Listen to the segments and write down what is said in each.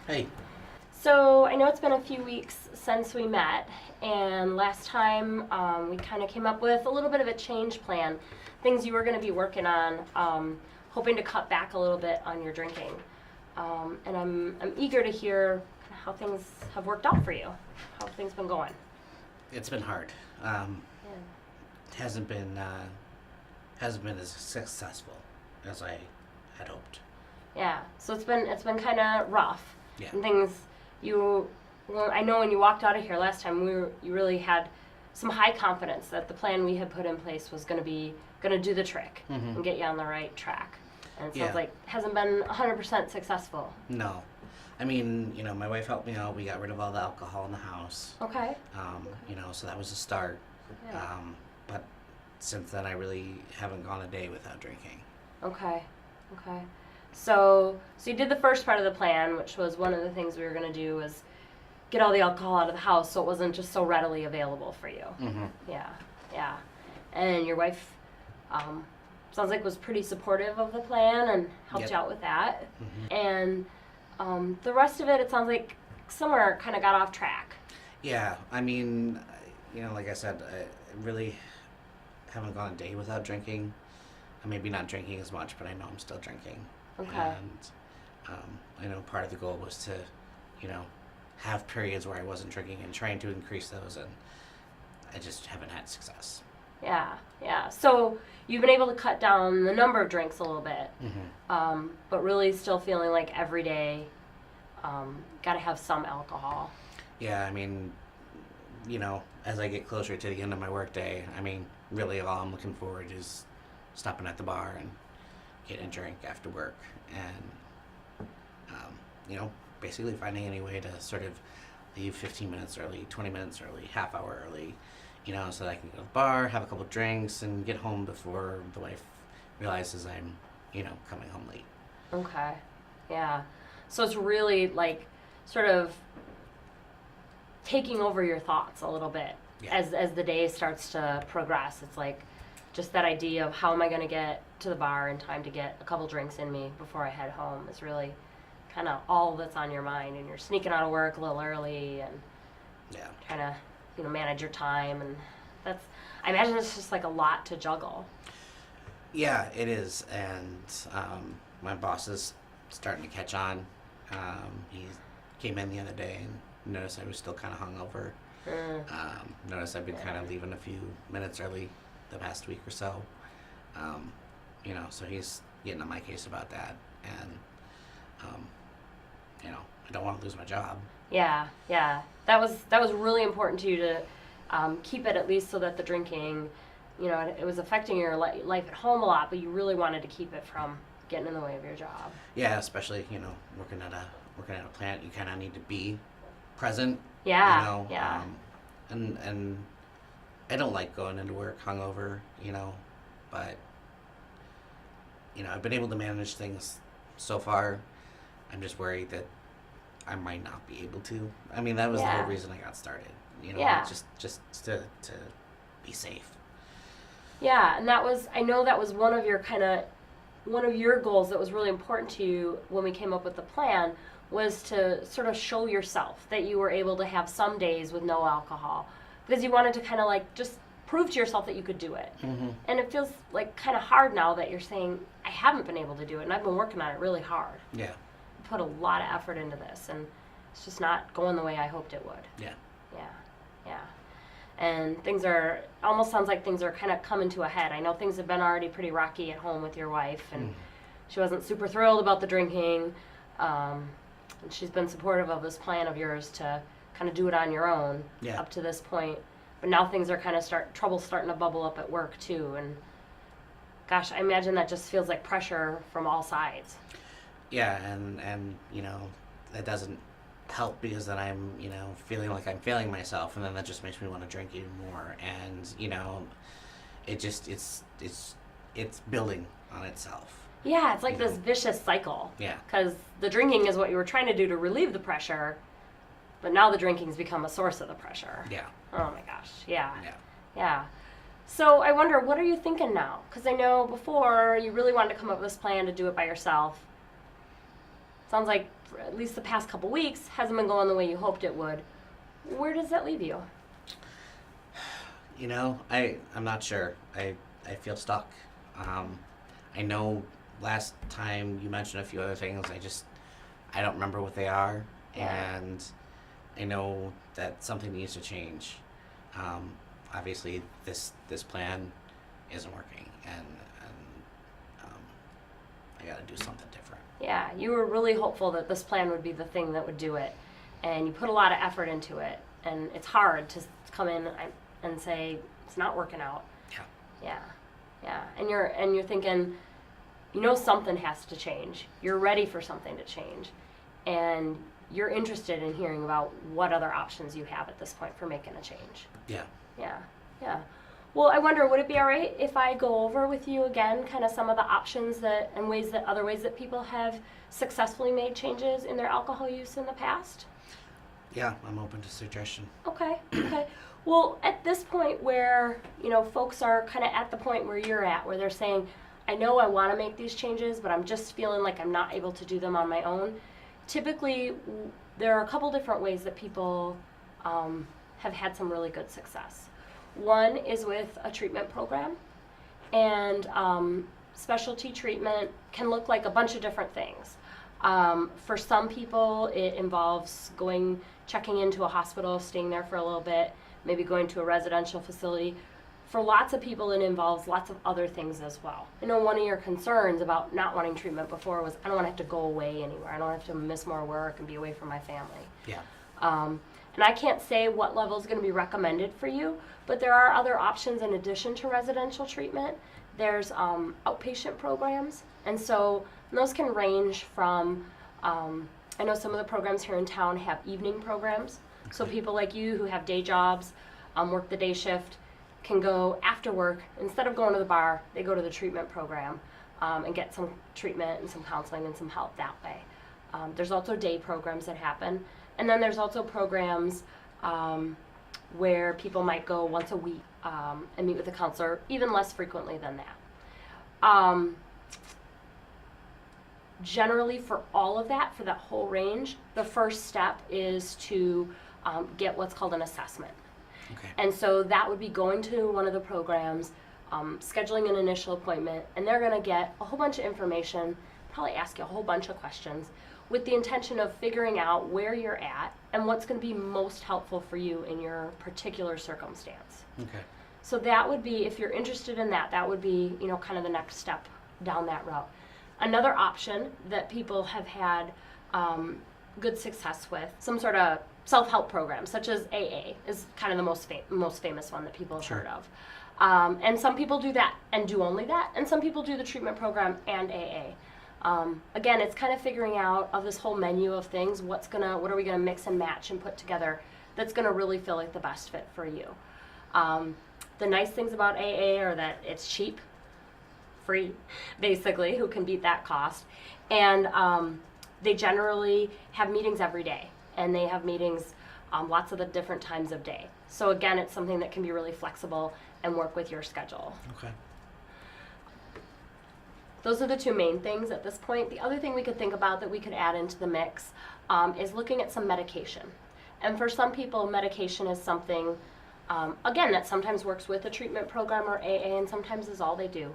Hey. So I know it's been a few weeks since we met, and last time we kind of came up with a little bit of a change plan, things you were going to be working on, hoping to cut back a little bit on your drinking. And I'm eager to hear how things have worked out for you, how things been going. It's been hard. Yeah. It hasn't been as successful as I had hoped. Yeah. So it's been kind of rough, Yeah. and things well, I know when you walked out of here last time, you really had some high confidence that the plan we had put in place was going to do the trick Mhm. and get you on the right track. And it sounds Yeah. like hasn't been 100% successful. No. I mean, my wife helped me out. We got rid of all the alcohol in the house. Okay. So that was a start. Yeah. But since then, I really haven't gone a day without drinking. Okay. Okay. So you did the first part of the plan, which was one of the things we were going to do was get all the alcohol out of the house so it wasn't just so readily available for you. Mm-hmm. Yeah. Yeah. And your wife sounds like was pretty supportive of the plan and helped Yep. you out with that. Mm-hmm. And the rest of it sounds like somewhere kind of got off track. Yeah. I mean, like I said, I really haven't gone a day without drinking. Maybe not drinking as much, but I know I'm still drinking. Okay. And I know part of the goal was to, have periods where I wasn't drinking and trying to increase those, and I just haven't had success. Yeah, yeah. So you've been able to cut down the number of drinks a little bit, Mm-hmm. but really still feeling like every day got to have some alcohol. Yeah, I mean, as I get closer to the end of my workday, really all I'm looking forward is stopping at the bar and getting a drink after work, and basically finding any way to sort of leave 15 minutes early, 20 minutes early, half hour early, so that I can go to the bar, have a couple drinks, and get home before the wife realizes I'm, coming home late. Okay, yeah. So it's really like sort of taking over your thoughts a little bit Yeah. as the day starts to progress. It's like just that idea of how am I going to get to the bar in time to get a couple drinks in me before I head home is really kind of all that's on your mind, and you're sneaking out of work a little early and Yeah. trying to manage your time, and I imagine it's just like a lot to juggle. Yeah, it is, and my boss is starting to catch on. He came in the other day and noticed I was still kind of hungover. Noticed I've been kind of leaving a few minutes early the past week or so. So he's getting on my case about that, and I don't want to lose my job. Yeah, yeah. That was really important to you to keep it, at least so that the drinking, it was affecting your life at home a lot, but you really wanted to keep it from getting in the way of your job. Yeah, especially working at a plant, you kind of need to be present. Yeah, yeah. And I don't like going into work hungover, but I've been able to manage things so far. I'm just worried that I might not be able to. That was the Yeah. whole reason I got started. Yeah. Just to be safe. Yeah, and I know that was one of your goals that was really important to you when we came up with the plan, was to sort of show yourself that you were able to have some days with no alcohol, because you wanted to kind of like just prove to yourself that you could do it. Mm-hmm. And it feels like kind of hard now that you're saying, I haven't been able to do it, and I've been working on it really hard. Yeah. Put a lot of effort into this, and it's just not going the way I hoped it would. Yeah. Yeah, yeah. And things almost sounds like things are kind of coming to a head. I know things have been already pretty rocky at home with your wife, and she wasn't super thrilled about the drinking, and she's been supportive of this plan of yours to kind of do it on your own up to this point. But now things are kind of trouble's starting to bubble up at work too, and gosh, I imagine that just feels like pressure from all sides. Yeah, and that doesn't help, because then I'm, feeling like I'm failing myself, and then that just makes me want to drink even more, and it's building on itself. Yeah, it's like this vicious cycle. Yeah. Because the drinking is what you were trying to do to relieve the pressure, but now the drinking's become a source of the pressure. Yeah. Oh my gosh. Yeah. Yeah. Yeah. So I wonder, what are you thinking now? Because I know before you really wanted to come up with this plan to do it by yourself. Sounds like for at least the past couple weeks hasn't been going the way you hoped it would. Where does that leave you? You know, I'm not sure. I feel stuck. I know last time you mentioned a few other things. I don't remember what they are, Yeah. and I know that something needs to change. Obviously, this plan isn't working, and I got to do something different. Yeah, you were really hopeful that this plan would be the thing that would do it, and you put a lot of effort into it, and it's hard to come in and say it's not working out. Yeah, and you're thinking, you know, something has to change. You're ready for something to change, and you're interested in hearing about what other options you have at this point for making a change. Yeah. Yeah. Well, I wonder, would it be all right if I go over with you again kind of some of the options other ways that people have successfully made changes in their alcohol use in the past? Yeah, I'm open to suggestion. Okay. Well, at this point where, you know, folks are kind of at the point where you're at, where they're saying, I know I want to make these changes, but I'm just feeling like I'm not able to do them on my own. Typically, there are a couple different ways that people have had some really good success. One is with a treatment program, and specialty treatment can look like a bunch of different things. For some people, it involves checking into a hospital, staying there for a little bit, maybe going to a residential facility. For lots of people, it involves lots of other things as well. I know one of your concerns about not wanting treatment before was, I don't want to have to go away anywhere. I don't have to miss more work and be away from my family. Yeah. And I can't say what level is going to be recommended for you, but there are other options in addition to residential treatment. There's outpatient programs, and so those can range from, I know some of the programs here in town have evening programs, so people like you who have day jobs, work the day shift, can go after work. Instead of going to the bar, they go to the treatment program and get some treatment and some counseling and some help that way. There's also day programs that happen. And then there's also programs where people might go once a week and meet with a counselor, even less frequently than that. Generally, for all of that, for that whole range, the first step is to get what's called an assessment. Okay. And so that would be going to one of the programs, scheduling an initial appointment, and they're going to get a whole bunch of information, probably ask you a whole bunch of questions, with the intention of figuring out where you're at and what's going to be most helpful for you in your particular circumstance. Okay. So that would be, if you're interested in that, that would be, you know, kind of the next step down that route. Another option that people have had good success with, some sort of self-help program, such as AA, is kind of the most famous one that people have heard of. And some people do that and do only that, and some people do the treatment program and AA. Again, it's kind of figuring out of this whole menu of things, what are we gonna mix and match and put together that's gonna really feel like the best fit for you. The nice things about AA are that it's cheap, free, basically. Who can beat that cost? And they generally have meetings every day, and they have meetings lots of the different times of day. So again, it's something that can be really flexible and work with your schedule. Okay. Those are the two main things at this point. The other thing we could think about that we could add into the mix is looking at some medication. And for some people, medication is something, again, that sometimes works with a treatment program or AA, and sometimes is all they do.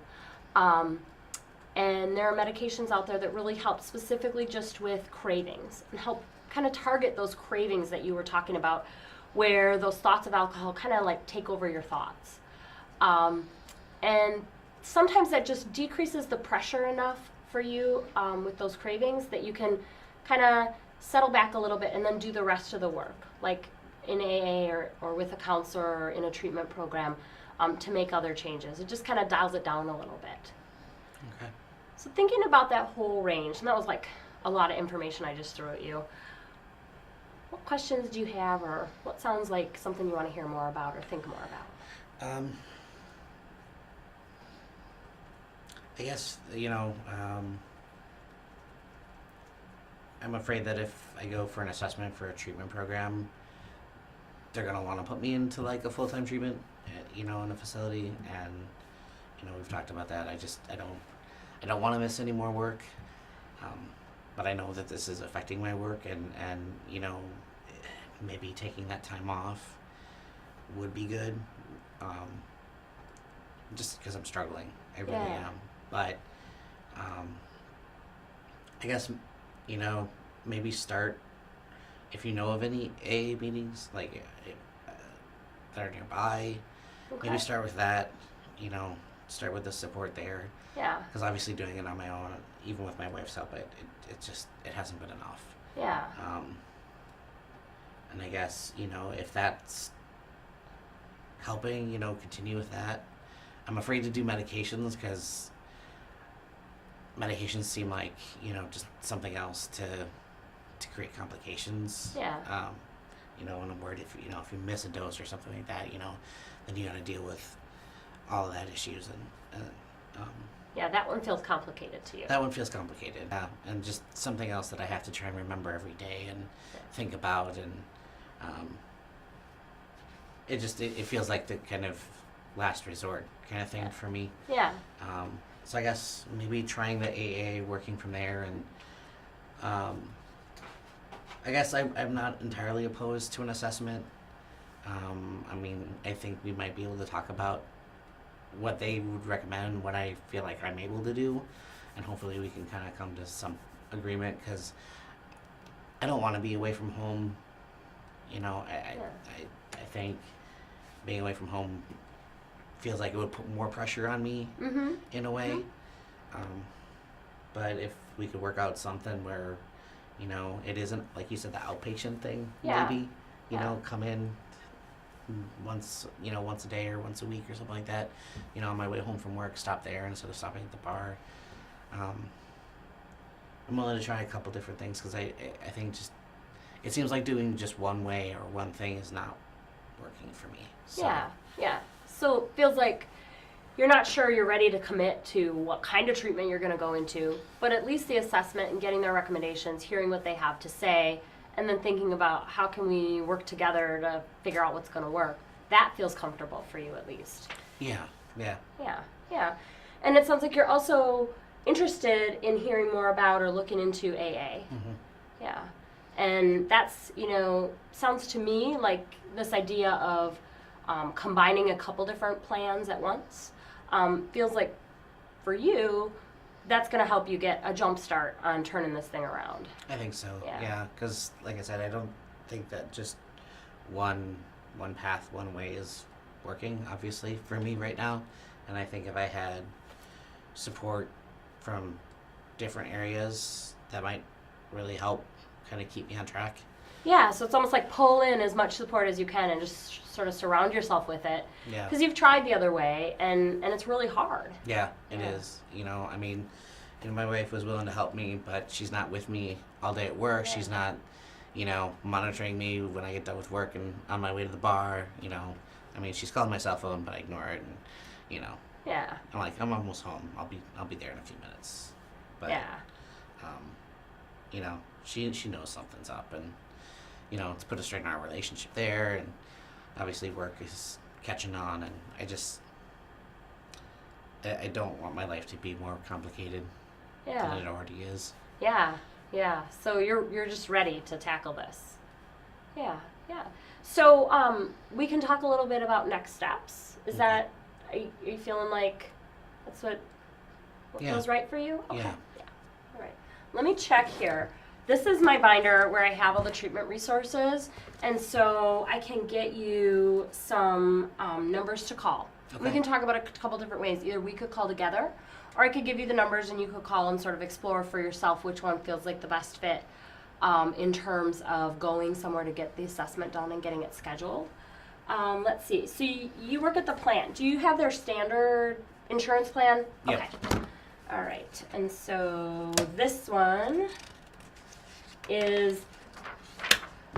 And there are medications out there that really help specifically just with cravings and help kind of target those cravings that you were talking about, where those thoughts of alcohol kind of like take over your thoughts. And sometimes that just decreases the pressure enough for you with those cravings that you can kind of settle back a little bit and then do the rest of the work, like in AA or with a counselor or in a treatment program to make other changes. It just kind of dials it down a little bit. Okay. So thinking about that whole range, and that was like a lot of information I just threw at you. What questions do you have, or what sounds like something you want to hear more about or think more about? I guess, you know, I'm afraid that if I go for an assessment for a treatment program, they're going to want to put me into like a full-time treatment, you know, in a facility. And, you know, we've talked about that. I don't want to miss any more work. but I know that this is affecting my work, and you know, maybe taking that time off would be good. Just because I'm struggling, I really am. But I guess, you know, maybe start, if you know of any AA meetings, like that are nearby, maybe start with that, you know, start with the support there. Yeah. Because obviously doing it on my own, even with my wife's help, it hasn't been enough. Yeah. And I guess, you know, if that's helping, you know, continue with that. I'm afraid to do medications because medications seem like, you know, just something else to create complications. Yeah. You know, and I'm worried if you miss a dose or something like that, you know, then you got to deal with all of that issues and yeah, that one feels complicated to you. That one feels complicated. Yeah, and just something else that I have to try and remember every day and think about, and it feels like the kind of last resort kind of thing for me. Yeah. So I guess maybe trying the AA, working from there, and I guess I'm not entirely opposed to an assessment. I mean, I think we might be able to talk about what they would recommend, what I feel like I'm able to do, and hopefully we can kind of come to some agreement, because I don't want to be away from home. You know, I think being away from home feels like it would put more pressure on me in a way. But if we could work out something where, you know, it isn't, like you said, the outpatient thing, maybe, you know, come in once a day or once a week or something like that, you know, on my way home from work, stop there instead of stopping at the bar. I'm willing to try a couple different things, because I think just, it seems like doing just one way or one thing is not working for me. So. Yeah. So it feels like you're not sure you're ready to commit to what kind of treatment you're going to go into, but at least the assessment and getting their recommendations, hearing what they have to say, and then thinking about how can we work together to figure out what's going to work. That feels comfortable for you, at least. Yeah. And it sounds like you're also interested in hearing more about or looking into AA. Yeah. And that's, you know, sounds to me like this idea of combining a couple different plans at once. Feels like for you, that's going to help you get a jump start on turning this thing around. I think so. Yeah, because like I said, I don't think that just one path, one way is working, obviously, for me right now. And I think if I had support from different areas, that might really help kind of keep me on track. Yeah, so it's almost like pull in as much support as you can and just sort of surround yourself with it. Yeah. Because you've tried the other way, and it's really hard. Yeah, it is. You know, I mean, you know, my wife was willing to help me, but she's not with me all day at work. She's not, you know, monitoring me when I get done with work and on my way to the bar, you know. I mean, she's calling my cell phone, but I ignore it, and, you know. Yeah. I'm like, I'm almost home. I'll be there in a few minutes. But, you know, she knows something's up, and, you know, it's put a strain on our relationship there, and obviously work is catching on, and I don't want my life to be more complicated than it already is. Yeah. So you're just ready to tackle this. Yeah. So we can talk a little bit about next steps. Is that, are you feeling like that's what feels right for you? Okay. Yeah. All right. Let me check here. This is my binder where I have all the treatment resources, and so I can get you some numbers to call. Okay. We can talk about a couple different ways. Either we could call together, or I could give you the numbers and you could call and sort of explore for yourself which one feels like the best fit in terms of going somewhere to get the assessment done and getting it scheduled. Let's see. So you work at the plan. Do you have their standard insurance plan? Yep. Okay. All right. And so this one is,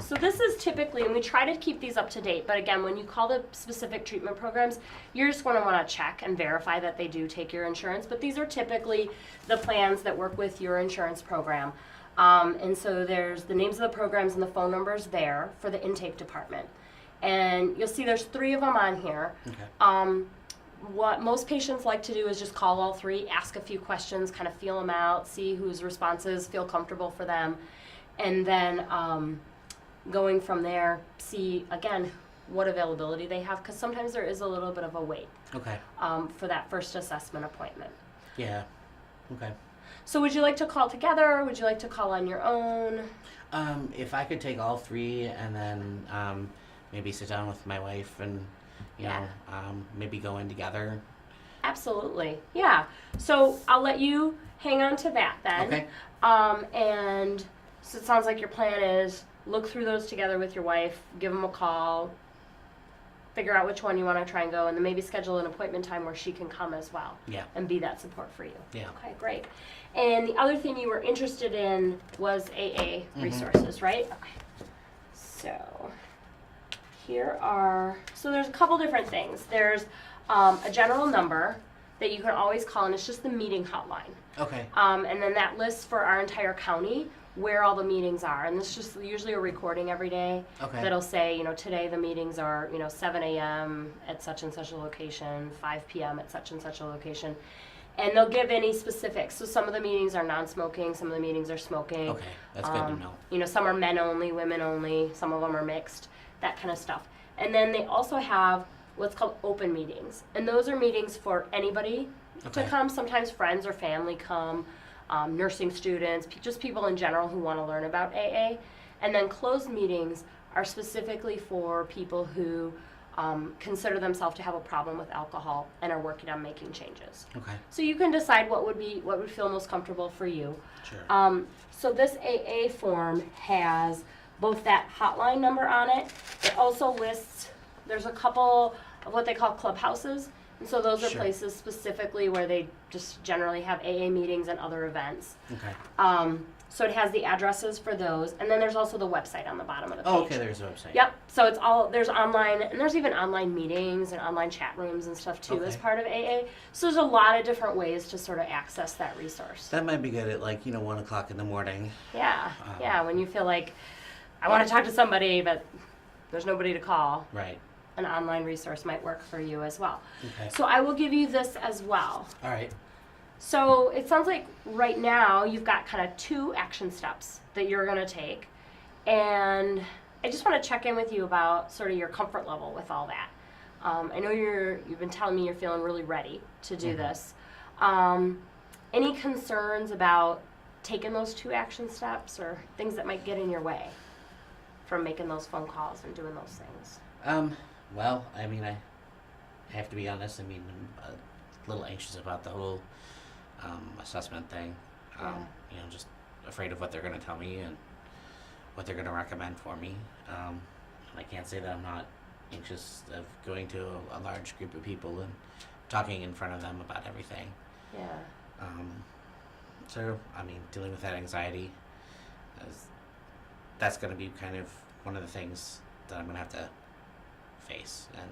so this is typically, and we try to keep these up to date, but again, when you call the specific treatment programs, you're just going to want to check and verify that they do take your insurance, but these are typically the plans that work with your insurance program. And so there's the names of the programs and the phone numbers there for the intake department. And you'll see there's 3 of them on here. Okay. what most patients like to do is just call all three, ask a few questions, kind of feel them out, see whose responses feel comfortable for them, and then going from there, see, again, what availability they have, because sometimes there is a little bit of a wait Okay. for that first assessment appointment. Yeah. Okay. So would you like to call together, or would you like to call on your own? If I could take all three and then maybe sit down with my wife and, you Yeah. know, maybe go in together. Absolutely, yeah. So I'll let you hang on to that then. Okay. And so it sounds like your plan is look through those together with your wife, give them a call, figure out which one you want to try and go, and then maybe schedule an appointment time where she can come as well. Yeah. And be that support for you. Yeah. Okay, great. And the other thing you were interested in was AA resources, right? Okay. So there's a couple different things. There's a general number that you can always call, and it's just the meeting hotline. Okay. And then that lists for our entire county where all the meetings are. And it's just usually a recording every day Okay. that'll say, today the meetings are, 7 a.m. at such and such a location, 5 p.m. at such and such a location. And they'll give any specifics. So some of the meetings are non-smoking, some of the meetings are smoking. Okay. That's good to know. Some are men only, women only, some of them are mixed, that kind of stuff. And then they also have what's called open meetings. And those are meetings for anybody to Okay. come. Sometimes friends or family come, nursing students, just people in general who want to learn about AA. And then closed meetings are specifically for people who consider themselves to have a problem with alcohol and are working on making changes. Okay. So you can decide what would feel most comfortable for you. Sure. So this AA form has both that hotline number on it. It also lists, there's a couple of what they call clubhouses. And so those are Sure. places specifically where they just generally have AA meetings and other events. Okay. So it has the addresses for those. And then there's also the website on the bottom of the page. Oh, okay. There's a website. Yep. So there's online, and there's even online meetings and online chat rooms and stuff too as Okay. part of AA. So there's a lot of different ways to sort of access that resource. That might be good at 1 o'clock in the morning. Yeah. Yeah. When you feel like I want to talk to somebody, but there's nobody to call, Right. an online resource might work for you as well. Okay. So I will give you this as well. All right. So it sounds like right now you've got kind of 2 action steps that you're going to take. And I just want to check in with you about sort of your comfort level with all that. I know you've been telling me you're feeling really ready to do this. Any concerns about taking those 2 action steps or things that might get in your way from making those phone calls and doing those things? Well, I mean, I have to be honest. I mean, I'm a little anxious about the whole assessment thing. Just afraid of what they're going to tell me and what they're going to recommend for me. And I can't say that I'm not anxious of going to a large group of people and talking in front of them about everything. Yeah. So, I mean, dealing with that anxiety, that's going to be kind of one of the things that I'm going to have to face. And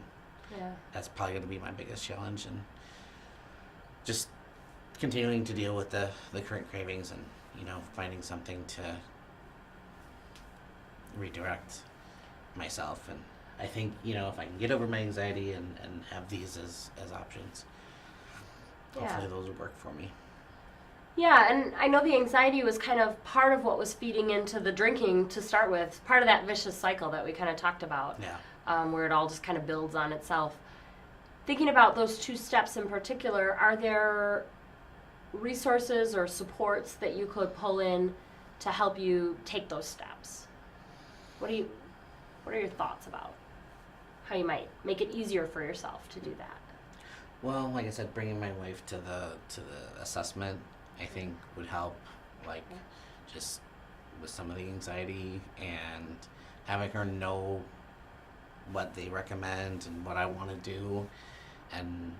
Yeah. that's probably going to be my biggest challenge. And just continuing to deal with the current cravings and, finding something to redirect myself. And I think, if I can get over my anxiety and have these as options, hopefully those will work for me. Yeah, and I know the anxiety was kind of part of what was feeding into the drinking to start with, part of that vicious cycle that we kind of talked about, where it all just kind of builds on itself. Thinking about those 2 steps in particular, are there resources or supports that you could pull in to help you take those steps? What are your thoughts about how you might make it easier for yourself to do that? Well, like I said, bringing my wife to the assessment, I think would help, just with some of the anxiety, and having her know what they recommend and what I want to do, and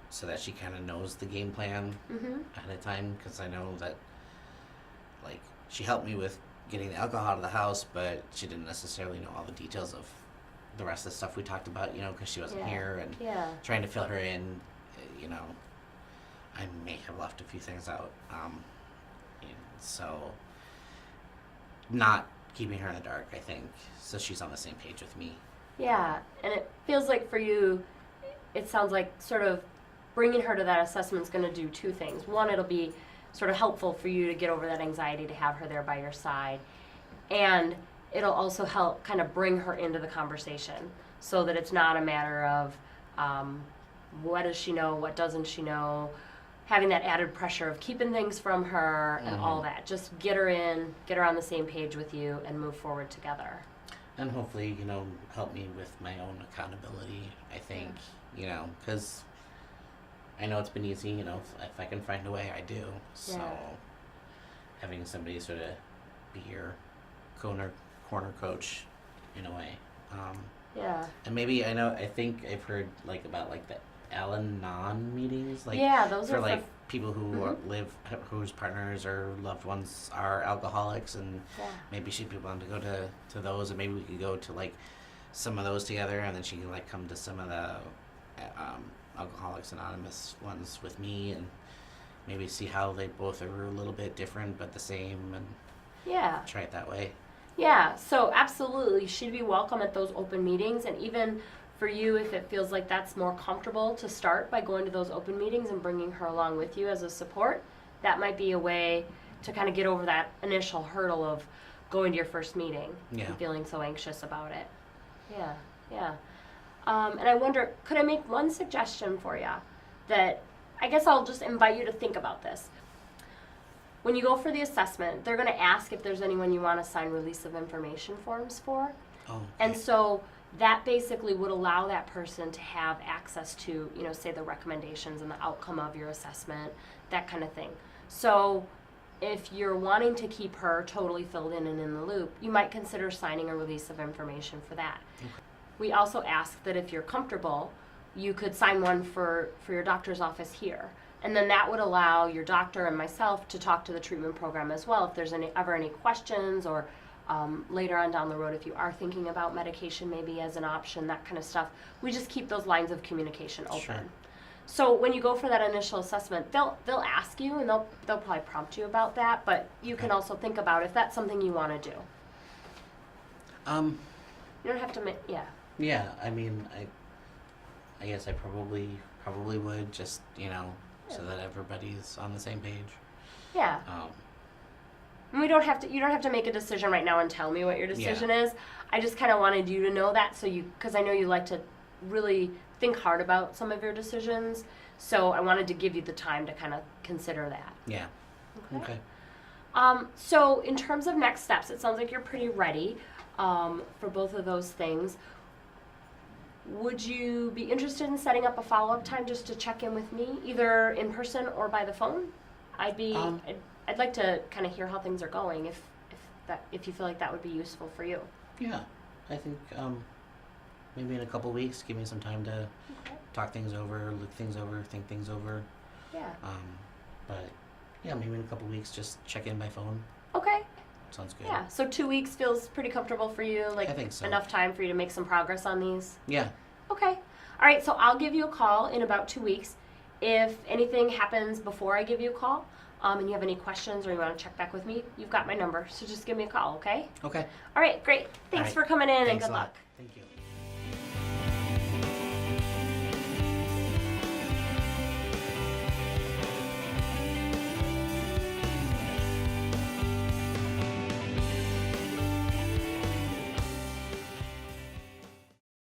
so that she kind of knows the game plan ahead of time, because I know that, she helped me with getting the alcohol out of the house, but she didn't necessarily know all the details of the rest of the stuff we talked about, because she wasn't here, and trying to fill her in, I may have left a few things out. So not keeping her in the dark, I think, so she's on the same page with me. Yeah, and it feels like for you, it sounds like sort of bringing her to that assessment is going to do two things. One, it'll be sort of helpful for you to get over that anxiety to have her there by your side. And it'll also help kind of bring her into the conversation so that it's not a matter of what does she know, what doesn't she know, having that added pressure of keeping things from her and all that. Just get her in, get her on the same page with you, and move forward together. And hopefully, help me with my own accountability, I think, because I know it's been easy, if I can find a way, I do. So having somebody sort of be your corner coach in a way. And maybe I think I've heard about the Al-Anon meetings, those for are people who whose partners or loved ones are alcoholics, and maybe she'd be willing to go to those, and maybe we could go to some of those together, and then she can come to some of the Alcoholics Anonymous ones with me, and maybe see how they both are a little bit different but the same, and try it that way. Yeah, so absolutely, she'd be welcome at those open meetings, and even for you, if it feels like that's more comfortable to start by going to those open meetings and bringing her along with you as a support, that might be a way to kind of get over that initial hurdle of going to your first meeting and feeling so anxious about it. Yeah. And I wonder, could I make one suggestion for you that I guess I'll just invite you to think about this. When you go for the assessment, they're going to ask if there's anyone you want to sign release of information forms for. Oh, okay. And so that basically would allow that person to have access to, say the recommendations and the outcome of your assessment, that kind of thing. So if you're wanting to keep her totally filled in and in the loop, you might consider signing a release of information for that. Okay. We also ask that if you're comfortable, you could sign one for your doctor's office here. And then that would allow your doctor and myself to talk to the treatment program as well if there's ever any questions, or later on down the road if you are thinking about medication maybe as an option, that kind of stuff. We just keep those lines of communication open. Sure. So when you go for that initial assessment, they'll ask you, and they'll probably prompt you about that, but you can also think about if that's something you want to do. You don't have to Yeah, I mean, I guess I probably would, just, so that everybody's on the same page. Yeah. And you don't have to make a decision right now and tell me what your decision is. I just kind of wanted you to know that, because I know you like to really think hard about some of your decisions. So I wanted to give you the time to kind of consider that. Yeah. Okay. So in terms of next steps, it sounds like you're pretty ready for both of those things. Would you be interested in setting up a follow-up time just to check in with me, either in person or by the phone? I'd like to kind of hear how things are going, if you feel like that would be useful for you. Yeah, I think maybe in a couple weeks, give me some time to talk things over, look things over, think things over. Yeah. But yeah, maybe in a couple weeks, just check in by phone. Okay. Sounds good. Yeah, so 2 weeks feels pretty comfortable for you? I think so. Enough time for you to make some progress on these? Yeah. Okay. All right, so I'll give you a call in about 2 weeks. If anything happens before I give you a call, and you have any questions or you want to check back with me, you've got my number, so just give me a call, okay? Okay. All right, great. Thanks for coming in, and good a lot. luck. Thank you.